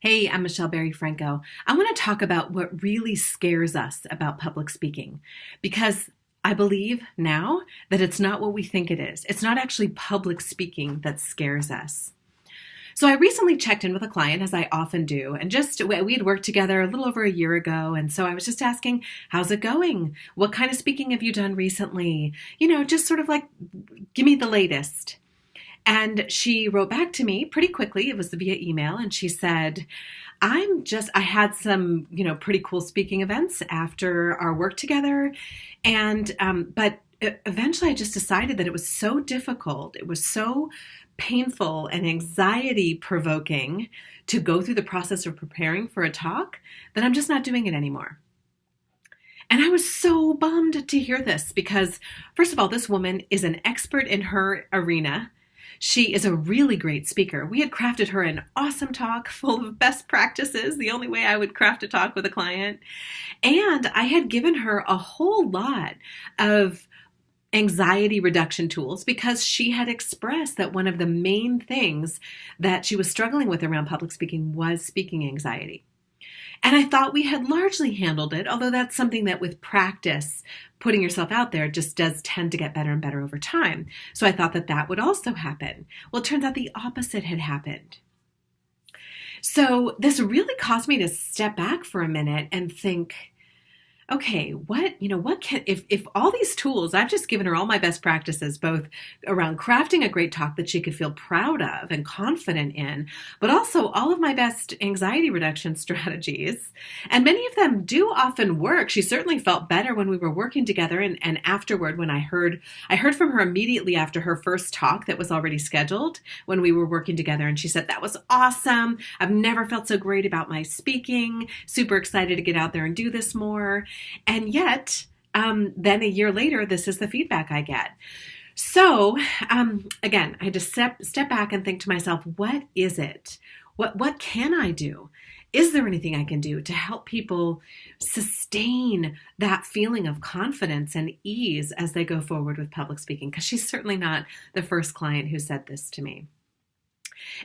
Hey, I'm Michelle Barry Franco. I want to talk about what really scares us about public speaking because I believe now that it's not what we think it is. It's not actually public speaking that scares us. So I recently checked in with a client, as I often do, and we had worked together a little over a year ago. And so I was just asking, how's it going? What kind of speaking have you done recently? Just sort of like, give me the latest. And she wrote back to me pretty quickly. It was via email. And she said, I had some, pretty cool speaking events after our work together. But eventually I just decided that it was so difficult. It was so painful and anxiety provoking to go through the process of preparing for a talk that I'm just not doing it anymore. And I was so bummed to hear this because, first of all, this woman is an expert in her arena. She is a really great speaker. We had crafted her an awesome talk full of best practices, the only way I would craft a talk with a client. And I had given her a whole lot of anxiety reduction tools because she had expressed that one of the main things that she was struggling with around public speaking was speaking anxiety. And I thought we had largely handled it, although that's something that with practice, putting yourself out there just does tend to get better and better over time. So I thought that that would also happen. Well, it turns out the opposite had happened. So this really caused me to step back for a minute and think, okay, what can, if all these tools, I've just given her all my best practices, both around crafting a great talk that she could feel proud of and confident in, but also all of my best anxiety reduction strategies. And many of them do often work. She certainly felt better when we were working together. And afterward, when I heard from her immediately after her first talk that was already scheduled when we were working together. And she said, that was awesome. I've never felt so great about my speaking. Super excited to get out there and do this more. And yet, then a year later, this is the feedback I get. So, again, I had to step back and think to myself, what is it? What can I do? Is there anything I can do to help people sustain that feeling of confidence and ease as they go forward with public speaking? Because she's certainly not the first client who said this to me.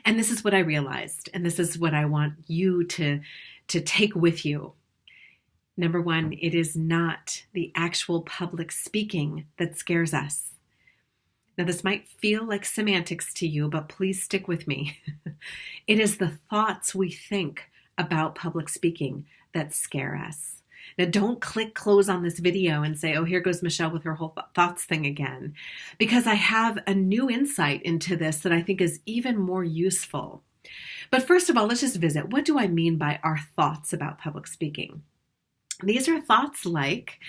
And this is what I realized, and this is what I want you to take with you. Number one, it is not the actual public speaking that scares us. Now, this might feel like semantics to you, but please stick with me. It is the thoughts we think about public speaking that scare us. Now, don't click close on this video and say, oh, here goes Michelle with her whole thoughts thing again, because I have a new insight into this that I think is even more useful. But first of all, let's just visit. What do I mean by our thoughts about public speaking? These are thoughts like,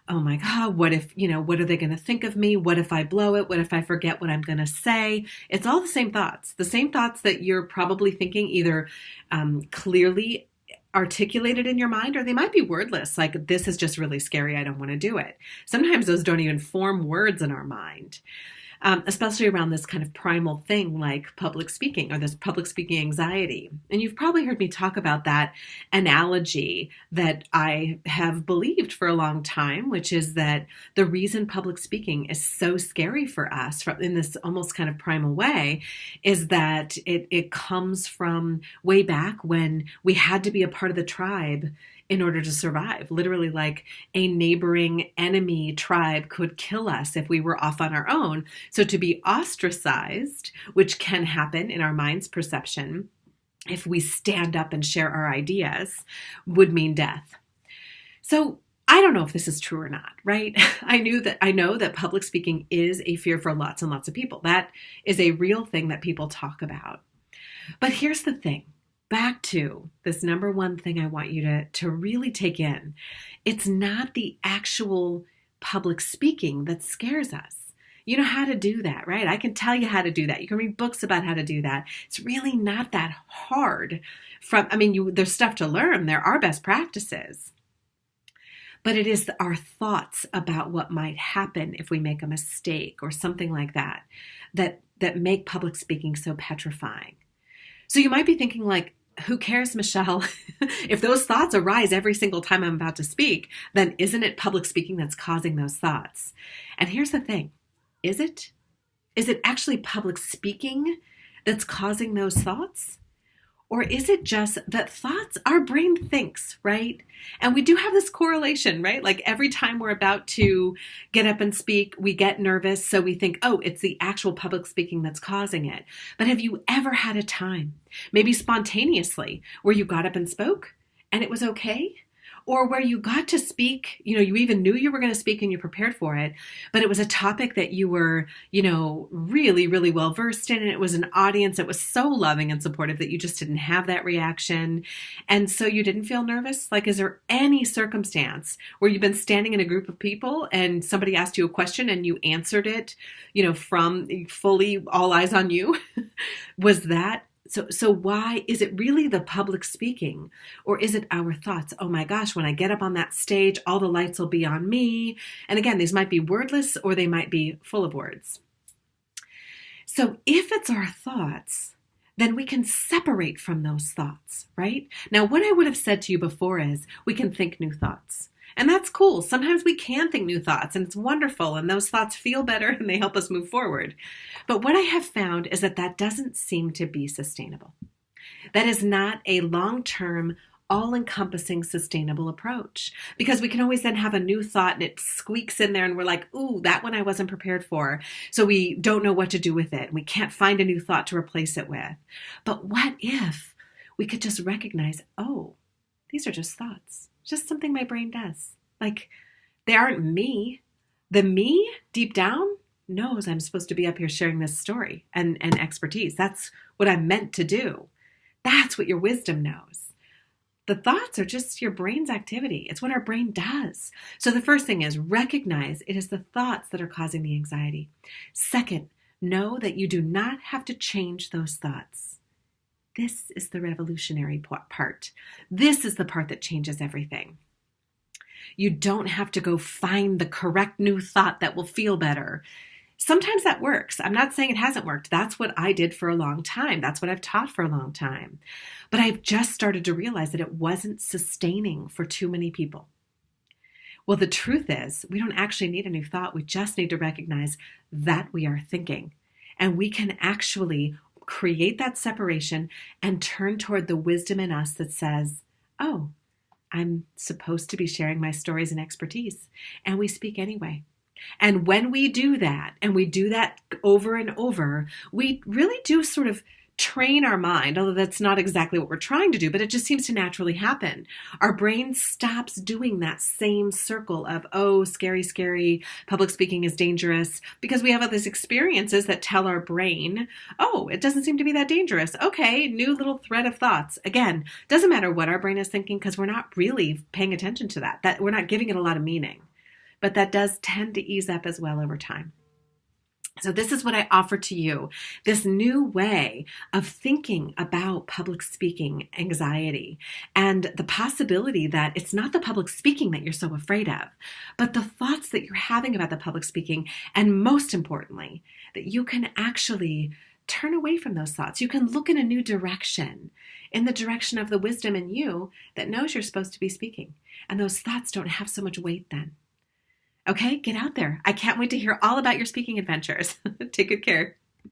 oh my God, what if, what are they going to think of me? What if I blow it? What if I forget what I'm going to say? It's all the same thoughts that you're probably thinking either clearly articulated in your mind, or they might be wordless, like this is just really scary, I don't want to do it. Sometimes those don't even form words in our mind. Especially around this kind of primal thing like public speaking or this public speaking anxiety. And you've probably heard me talk about that analogy that I have believed for a long time, which is that the reason public speaking is so scary for us in this almost kind of primal way is that it comes from way back when we had to be a part of the tribe in order to survive. Literally, like a neighboring enemy tribe could kill us if we were off on our own. So to be ostracized, which can happen in our mind's perception, if we stand up and share our ideas, would mean death. So I don't know if this is true or not, right? I know that public speaking is a fear for lots and lots of people. That is a real thing that people talk about. But here's the thing. Back to this number one thing I want you to really take in. It's not the actual public speaking that scares us. You know how to do that, right? I can tell you how to do that. You can read books about how to do that. It's really not that hard. There's stuff to learn. There are best practices. But it is our thoughts about what might happen if we make a mistake or something like that make public speaking so petrifying. So you might be thinking like, who cares, Michelle? If those thoughts arise every single time I'm about to speak, then isn't it public speaking that's causing those thoughts? And here's the thing. Is it? Is it actually public speaking that's causing those thoughts? Or is it just that thoughts, our brain thinks, right? And we do have this correlation, right? Like every time we're about to get up and speak, we get nervous. So we think, oh, it's the actual public speaking that's causing it. But have you ever had a time, maybe spontaneously, where you got up and spoke and it was okay? Or where you got to speak, you even knew you were going to speak and you prepared for it, but it was a topic that you were, really, really well versed in. And it was an audience that was so loving and supportive that you just didn't have that reaction. And so you didn't feel nervous? Like, is there any circumstance where you've been standing in a group of people and somebody asked you a question and you answered it, from fully all eyes on you? Was that So why is it really the public speaking, or is it our thoughts? Oh my gosh, when I get up on that stage, all the lights will be on me. And again, these might be wordless or they might be full of words. So if it's our thoughts, then we can separate from those thoughts, right? Now, what I would have said to you before is we can think new thoughts. And that's cool. Sometimes we can think new thoughts and it's wonderful and those thoughts feel better and they help us move forward. But what I have found is that doesn't seem to be sustainable. That is not a long-term, all-encompassing, sustainable approach, because we can always then have a new thought and it squeaks in there and we're like, ooh, that one I wasn't prepared for. So we don't know what to do with it. We can't find a new thought to replace it with. But what if we could just recognize, oh, these are just thoughts. Just something my brain does. Like, they aren't me. The me deep down knows I'm supposed to be up here sharing this story and expertise. That's what I'm meant to do. That's what your wisdom knows. The thoughts are just your brain's activity. It's what our brain does. So the first thing is recognize it is the thoughts that are causing the anxiety. Second, know that you do not have to change those thoughts. This is the revolutionary part. This is the part that changes everything. You don't have to go find the correct new thought that will feel better. Sometimes that works. I'm not saying it hasn't worked. That's what I did for a long time. That's what I've taught for a long time. But I've just started to realize that it wasn't sustaining for too many people. Well, the truth is, we don't actually need a new thought. We just need to recognize that we are thinking. And we can actually create that separation and turn toward the wisdom in us that says, oh, I'm supposed to be sharing my stories and expertise. And we speak anyway. And when we do that, and we do that over and over, we really do sort of train our mind, although that's not exactly what we're trying to do, but it just seems to naturally happen. Our brain stops doing that same circle of, oh, scary, scary, public speaking is dangerous, because we have all these experiences that tell our brain, oh, it doesn't seem to be that dangerous. Okay, new little thread of thoughts. Again, doesn't matter what our brain is thinking because we're not really paying attention to that we're not giving it a lot of meaning. But that does tend to ease up as well over time. So this is what I offer to you, this new way of thinking about public speaking anxiety and the possibility that it's not the public speaking that you're so afraid of, but the thoughts that you're having about the public speaking, and most importantly, that you can actually turn away from those thoughts. You can look in a new direction, in the direction of the wisdom in you that knows you're supposed to be speaking. And those thoughts don't have so much weight then. Okay, get out there. I can't wait to hear all about your speaking adventures. Take good care.